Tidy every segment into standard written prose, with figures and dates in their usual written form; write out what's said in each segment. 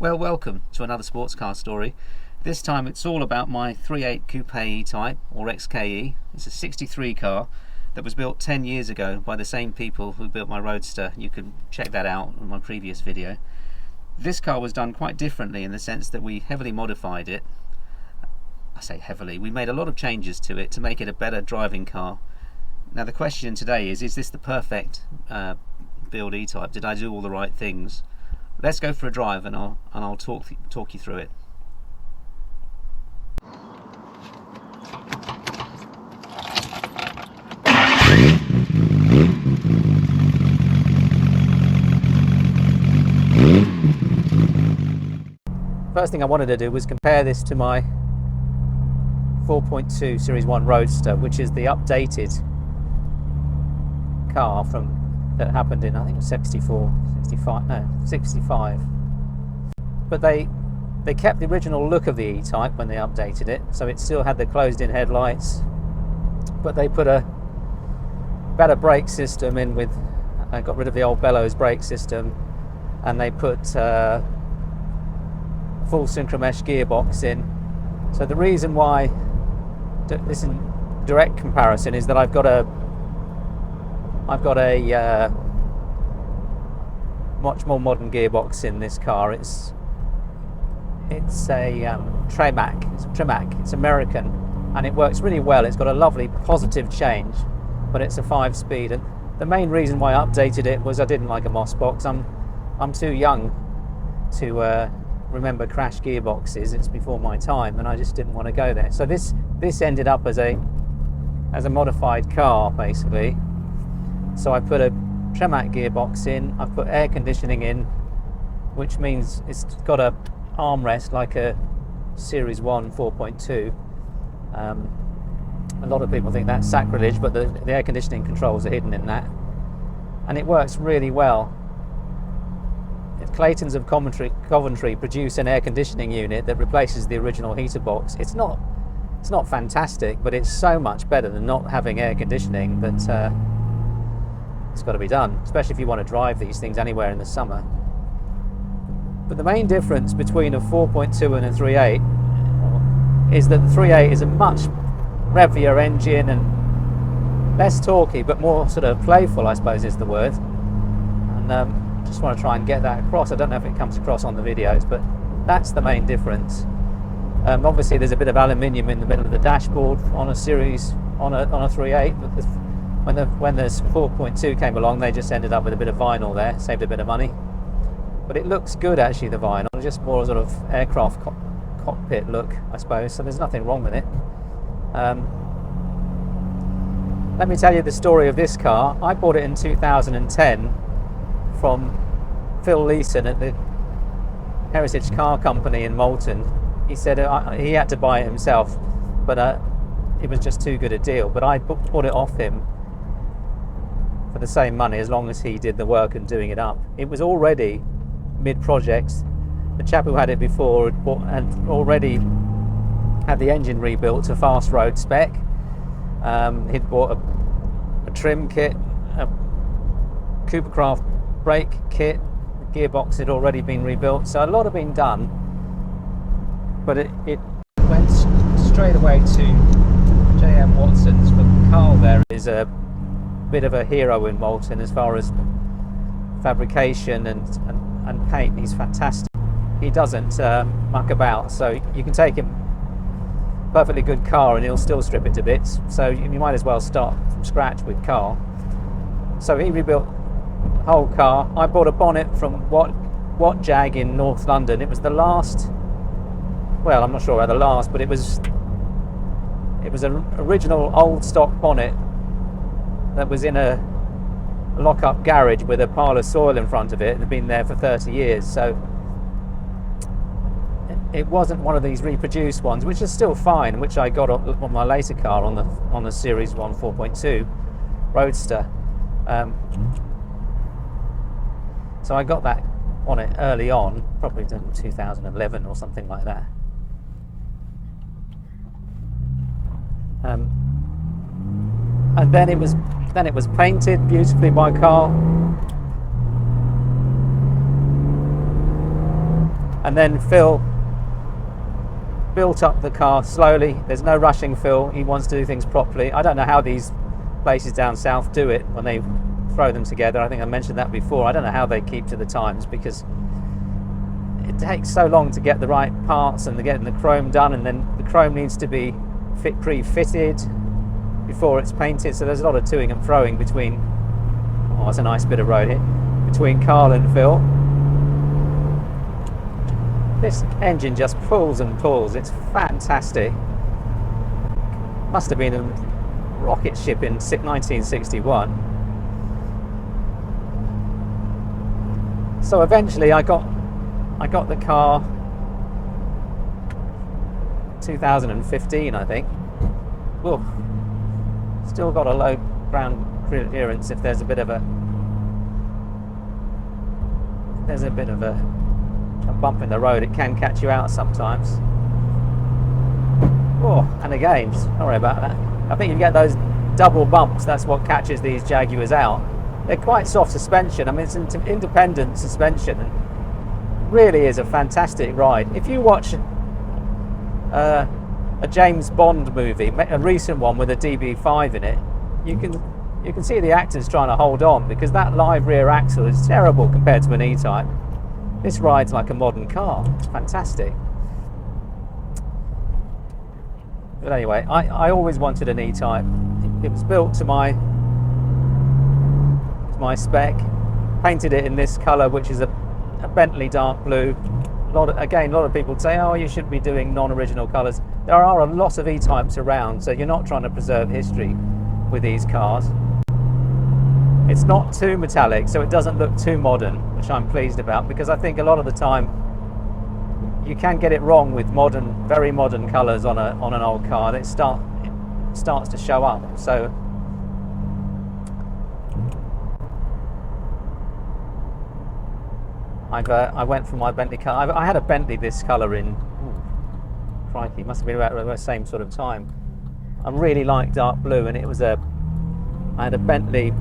Well, welcome to another sports car story. This time it's all about my 3.8 coupe E-Type, or XKE. It's a 63 car that was built 10 years ago by the same people who built my Roadster. You can check that out in my previous video. This car was done quite differently in the sense that we heavily modified it. I say heavily, we made a lot of changes to it to make it a better driving car. Now the question today is this the perfect build E-Type? Did I do all the right things? Let's go for a drive and I'll talk you through it. First thing I wanted to do was compare this to my 4.2 Series 1 Roadster, which is the updated car that happened in, I think it was 65. But they kept the original look of the E-Type when they updated it, so it still had the closed-in headlights, but they put a better brake system in with, got rid of the old bellows brake system, and they put full synchromesh gearbox in. So the reason why this in direct comparison is that I've got a much more modern gearbox in this car. It's a Tremac. It's American, and it works really well. It's got a lovely positive change, but it's a 5-speed. And the main reason why I updated it was I didn't like a Moss box. I'm too young to remember crash gearboxes. It's before my time, and I just didn't want to go there. So this ended up as a modified car basically. So I put a Tremac gearbox in, I've put air conditioning in, which means it's got a armrest like a Series 1 4.2. A lot of people think that's sacrilege, but the air conditioning controls are hidden in that, and it works really well. Clayton's of Coventry produce an air conditioning unit that replaces the original heater box. It's not fantastic, but it's so much better than not having air conditioning that it's got to be done, especially if you want to drive these things anywhere in the summer. But the main difference between a 4.2 and a 3.8 is that the 3.8 is a much revvier engine and less torquey, but more sort of playful, I suppose is the word. And just want to try and get that across. I don't know if it comes across on the videos, but that's the main difference. Obviously there's a bit of aluminium in the middle of the dashboard on a 3.8, but when this 4.2 came along, they just ended up with a bit of vinyl there, saved a bit of money. But it looks good actually, the vinyl, just more sort of aircraft cockpit look, I suppose, so there's nothing wrong with it. Let me tell you the story of this car. I bought it in 2010 from Phil Leeson at the Heritage Car Company in Malton. He said he had to buy it himself, but it was just too good a deal. But I bought it off him for the same money as long as he did the work and doing it up. It was already mid-project. The chap who had it before had already had the engine rebuilt to fast road spec. He'd bought a trim kit, a Coopercraft brake kit, the gearbox had already been rebuilt, so a lot had been done. But it went straight away to J.M. Watson's. But Carl there is a bit of a hero in Malton as far as fabrication and paint. He's fantastic. He doesn't muck about, so you can take him perfectly good car and he'll still strip it to bits, so you might as well start from scratch with Carl. So he rebuilt the whole car. I bought a bonnet from Watt Jag in North London. It was the last, well, I'm not sure about the last, but it was an original old stock bonnet that was in a lock-up garage with a pile of soil in front of it and had been there for 30 years. So it wasn't one of these reproduced ones, which is still fine, which I got on my later car on the Series 1 4.2 Roadster. So I got that on it early on, probably in 2011 or something like that. And then it was painted beautifully by Carl. And then Phil built up the car slowly. There's no rushing Phil. He wants to do things properly. I don't know how these places down south do it when they throw them together. I think I mentioned that before. I don't know how they keep to the times, because it takes so long to get the right parts and getting the chrome done, and then the chrome needs to be pre-fitted before it's painted. So there's a lot of toing and froing between, oh, it's a nice bit of road here, between Carl and Phil. This engine just pulls and pulls. It's fantastic. Must have been a rocket ship in 1961. So eventually I got the car 2015, I think. Whoa. Still got a low ground clearance. If there's a bit of a bump in the road, it can catch you out sometimes. Oh, and again, sorry about that. I think you get those double bumps. That's what catches these Jaguars out. They're quite soft suspension. I mean, it's an independent suspension, and really is a fantastic ride. If you watch a James Bond movie, a recent one with a DB5 in it, you can see the actors trying to hold on, because that live rear axle is terrible compared to an E-Type. This rides like a modern car. It's fantastic. But anyway, I always wanted an E-Type. It was built to my spec. Painted it in this colour, which is a Bentley dark blue. A lot of people say, oh, you should be doing non-original colours. There are a lot of E-Types around, so you're not trying to preserve history with these cars. It's not too metallic, so it doesn't look too modern, which I'm pleased about, because I think a lot of the time you can get it wrong with very modern colours on an old car. It starts to show up. So I went for my Bentley car. I had a Bentley this colour in, crikey, must have been about the same sort of time. I really like dark blue, and I had a Bentley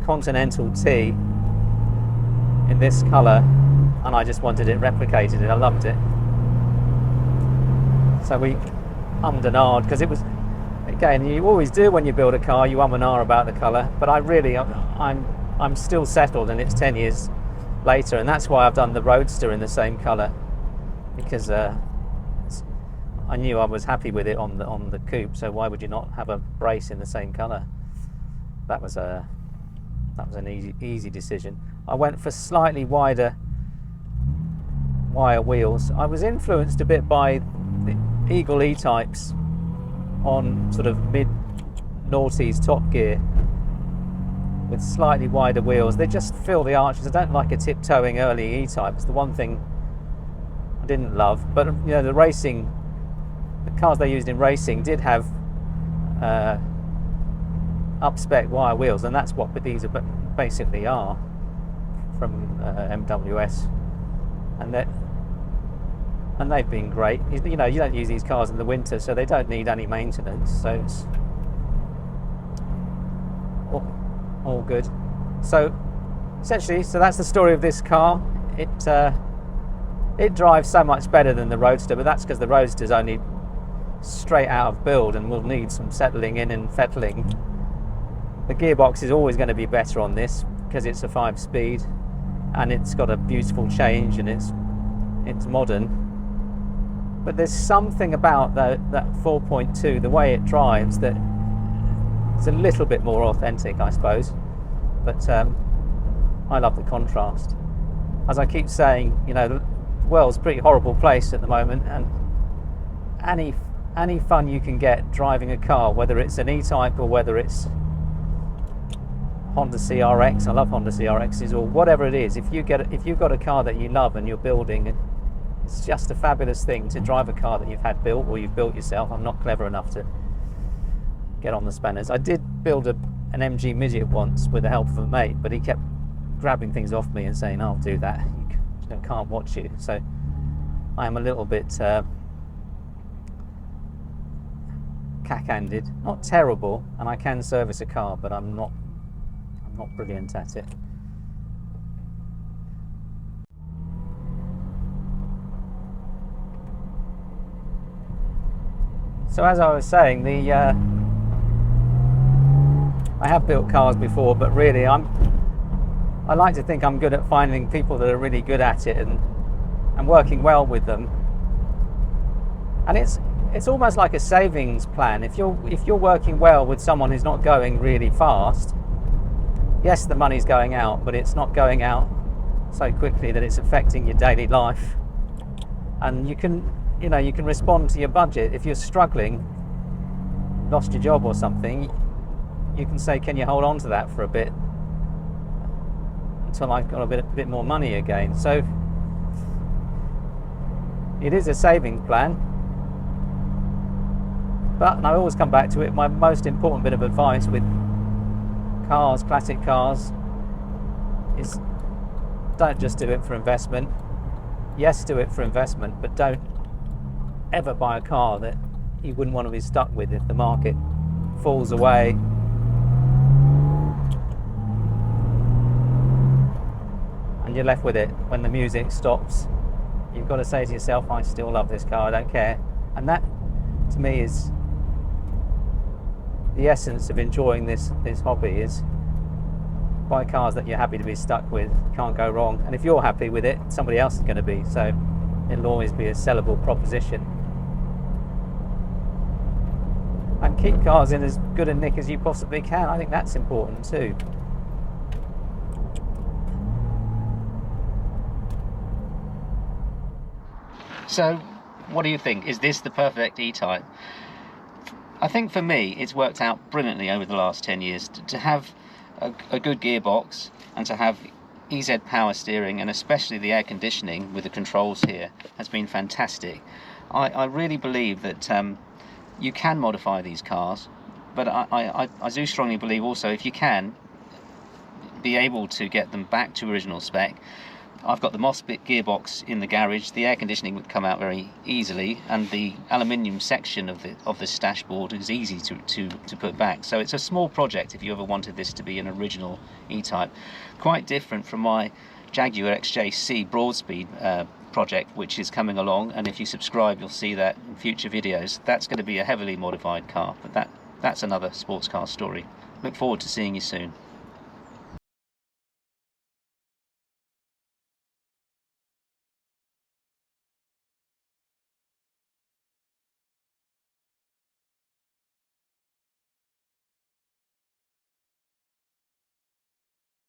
Continental T in this colour, and I just wanted it replicated, and I loved it. So we ummed and ahed, because it was, again, you always do when you build a car, you and ah about the colour, but I'm still settled, and it's 10 years later, and that's why I've done the Roadster in the same colour, because I knew I was happy with it on the coupe. So why would you not have a brace in the same colour? That was an easy decision. I went for slightly wider wire wheels. I was influenced a bit by the Eagle E-Types on sort of mid-noughties Top Gear, with slightly wider wheels. They just fill the arches. I don't like a tiptoeing early E-Type. It's the one thing I didn't love. But you know, the cars they used in racing did have up-spec wire wheels, and that's what these basically are from MWS, and they've been great. You know, you don't use these cars in the winter, so they don't need any maintenance. So it's all good. So essentially, that's the story of this car. It drives so much better than the Roadster, but that's because the Roadster's only straight out of build and will need some settling in and fettling. The gearbox is always going to be better on this because it's a 5-speed, and it's got a beautiful change, and it's modern. But there's something about that 4.2, the way it drives, that it's a little bit more authentic, I suppose. But I love the contrast. As I keep saying, you know, the world's a pretty horrible place at the moment, and any fun you can get driving a car, whether it's an E-Type or whether it's Honda CRX, I love Honda CRXs, or whatever it is, if you've got a car that you love and you're building, it's just a fabulous thing to drive a car that you've had built or you've built yourself. I'm not clever enough to get on the spanners. I did build an MG Midget once with the help of a mate, but he kept grabbing things off me and saying, I'll do that, I can't watch you. So I am a little bit cack-handed, not terrible, and I can service a car, but I'm not brilliant at it. So as I was saying, I have built cars before, but really I like to think I'm good at finding people that are really good at it and working well with them. And it's almost like a savings plan. If you're working well with someone who's not going really fast, yes, the money's going out, but it's not going out so quickly that it's affecting your daily life. And you can respond to your budget. If you're struggling, lost your job or something, you can say, can you hold on to that for a bit until I've got a bit more money again. So it is a savings plan. But, and I always come back to it, my most important bit of advice with cars, classic cars, is don't just do it for investment. Yes, do it for investment, but don't ever buy a car that you wouldn't want to be stuck with if the market falls away. And you're left with it when the music stops. You've got to say to yourself, I still love this car, I don't care. And that, to me, is the essence of enjoying this hobby, is buy cars that you're happy to be stuck with. Can't go wrong. And if you're happy with it, somebody else is going to be. So it'll always be a sellable proposition. And keep cars in as good a nick as you possibly can. I think that's important too. So, what do you think? Is this the perfect E-Type? I think for me, it's worked out brilliantly over the last 10 years to have a good gearbox and to have EZ power steering, and especially the air conditioning with the controls here has been fantastic. I really believe that you can modify these cars, but I do strongly believe also, if you can be able to get them back to original spec. I've got the Moss-bit gearbox in the garage. The air conditioning would come out very easily, and the aluminium section of this dashboard is easy to put back. So it's a small project if you ever wanted this to be an original E-Type. Quite different from my Jaguar XJC Broadspeed project, which is coming along, and if you subscribe you'll see that in future videos. That's going to be a heavily modified car, but that's another sports car story. Look forward to seeing you soon.